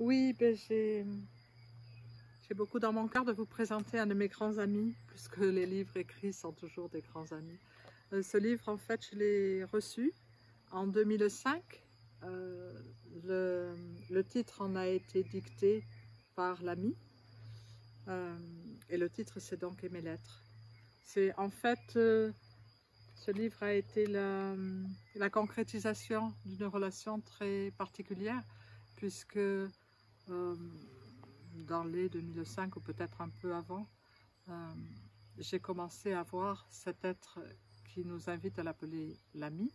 Oui, j'ai beaucoup dans mon cœur de vous présenter un de mes grands amis, puisque les livres écrits sont toujours des grands amis. Ce livre, en fait, je l'ai reçu en 2005. Euh, le titre en a été dicté par l'ami, et le titre, c'est donc Aimer l'être. C'est en fait, ce livre a été la concrétisation d'une relation très particulière, puisque dans les 2005 ou peut-être un peu avant, j'ai commencé à voir cet être qui nous invite à l'appeler l'ami,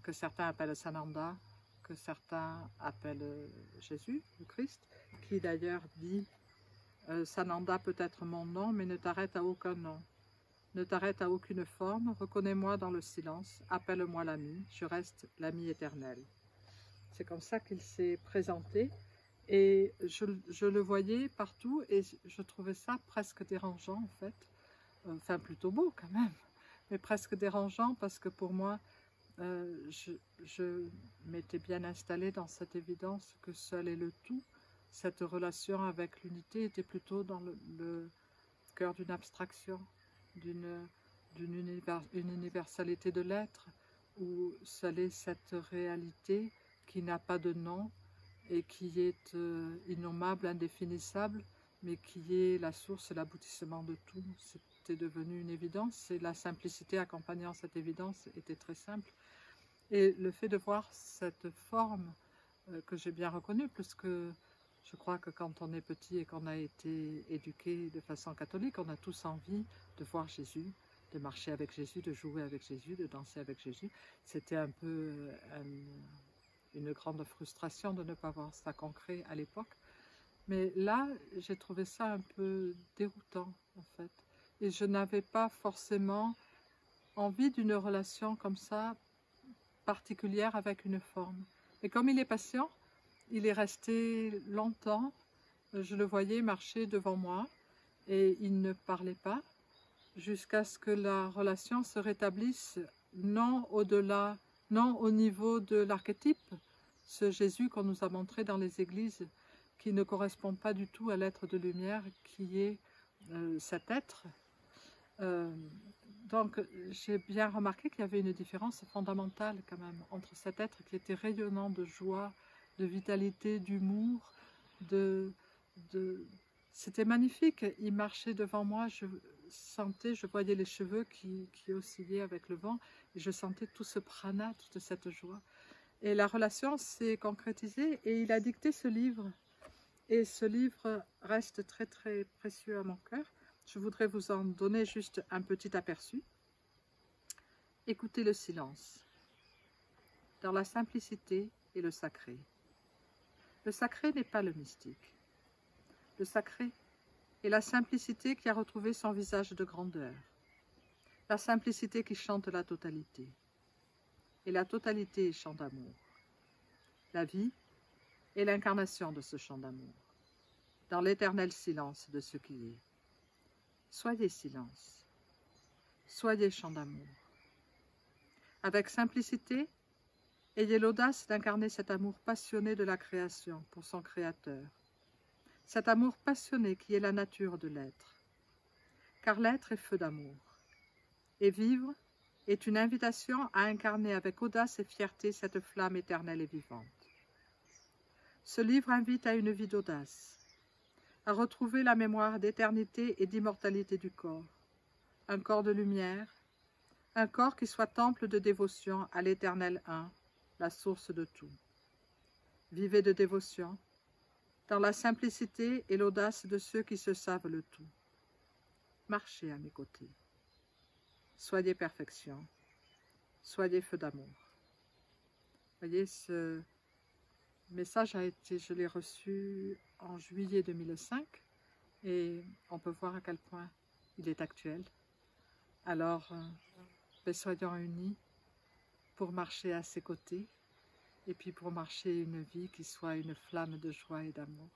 que certains appellent Sananda, que certains appellent Jésus, le Christ, qui d'ailleurs dit Sananda peut être mon nom, mais ne t'arrête à aucun nom. Ne t'arrête à aucune forme, reconnais-moi dans le silence, appelle-moi l'ami, je reste l'ami éternel. C'est comme ça qu'il s'est présenté. Et je le voyais partout et je trouvais ça presque dérangeant en fait. Enfin plutôt beau quand même, mais presque dérangeant parce que pour moi, je m'étais bien installée dans cette évidence que seul est le tout. Cette relation avec l'unité était plutôt dans le cœur d'une abstraction, d'une universalité de l'être, où seule est cette réalité qui n'a pas de nom, et qui est innommable, indéfinissable, mais qui est la source et l'aboutissement de tout. C'était devenu une évidence, et la simplicité accompagnant cette évidence était très simple. Et le fait de voir cette forme que j'ai bien reconnue, puisque je crois que quand on est petit et qu'on a été éduqué de façon catholique, on a tous envie de voir Jésus, de marcher avec Jésus, de jouer avec Jésus, de danser avec Jésus. C'était un peu une grande frustration de ne pas voir ça concret à l'époque. Mais là, j'ai trouvé ça un peu déroutant, en fait. Et je n'avais pas forcément envie d'une relation comme ça, particulière avec une forme. Et comme il est patient, il est resté longtemps. Je le voyais marcher devant moi et il ne parlait pas jusqu'à ce que la relation se rétablisse, non au-delà, non au niveau de l'archétype, ce Jésus qu'on nous a montré dans les églises, qui ne correspond pas du tout à l'être de lumière qui est cet être. Donc j'ai bien remarqué qu'il y avait une différence fondamentale quand même entre cet être qui était rayonnant de joie, de vitalité, d'humour, c'était magnifique. Il marchait devant moi, je voyais les cheveux qui oscillaient avec le vent, et je sentais tout ce prana, toute cette joie. Et la relation s'est concrétisée et il a dicté ce livre. Et ce livre reste très très précieux à mon cœur. Je voudrais vous en donner juste un petit aperçu. Écoutez le silence, dans la simplicité et le sacré. Le sacré n'est pas le mystique. Le sacré est la simplicité qui a retrouvé son visage de grandeur. La simplicité qui chante la totalité. Et la totalité est chant d'amour. La vie est l'incarnation de ce chant d'amour, dans l'éternel silence de ce qui est. Soyez silence, soyez chant d'amour. Avec simplicité, ayez l'audace d'incarner cet amour passionné de la création pour son Créateur, cet amour passionné qui est la nature de l'être. Car l'être est feu d'amour, et vivre est une invitation à incarner avec audace et fierté cette flamme éternelle et vivante. Ce livre invite à une vie d'audace, à retrouver la mémoire d'éternité et d'immortalité du corps, un corps de lumière, un corps qui soit temple de dévotion à l'Éternel un, la source de tout. Vivez de dévotion, dans la simplicité et l'audace de ceux qui se savent le tout. Marchez à mes côtés. Soyez perfection, soyez feu d'amour. Voyez, ce message je l'ai reçu en juillet 2005 et on peut voir à quel point il est actuel. Alors, soyons unis pour marcher à ses côtés et puis pour marcher une vie qui soit une flamme de joie et d'amour.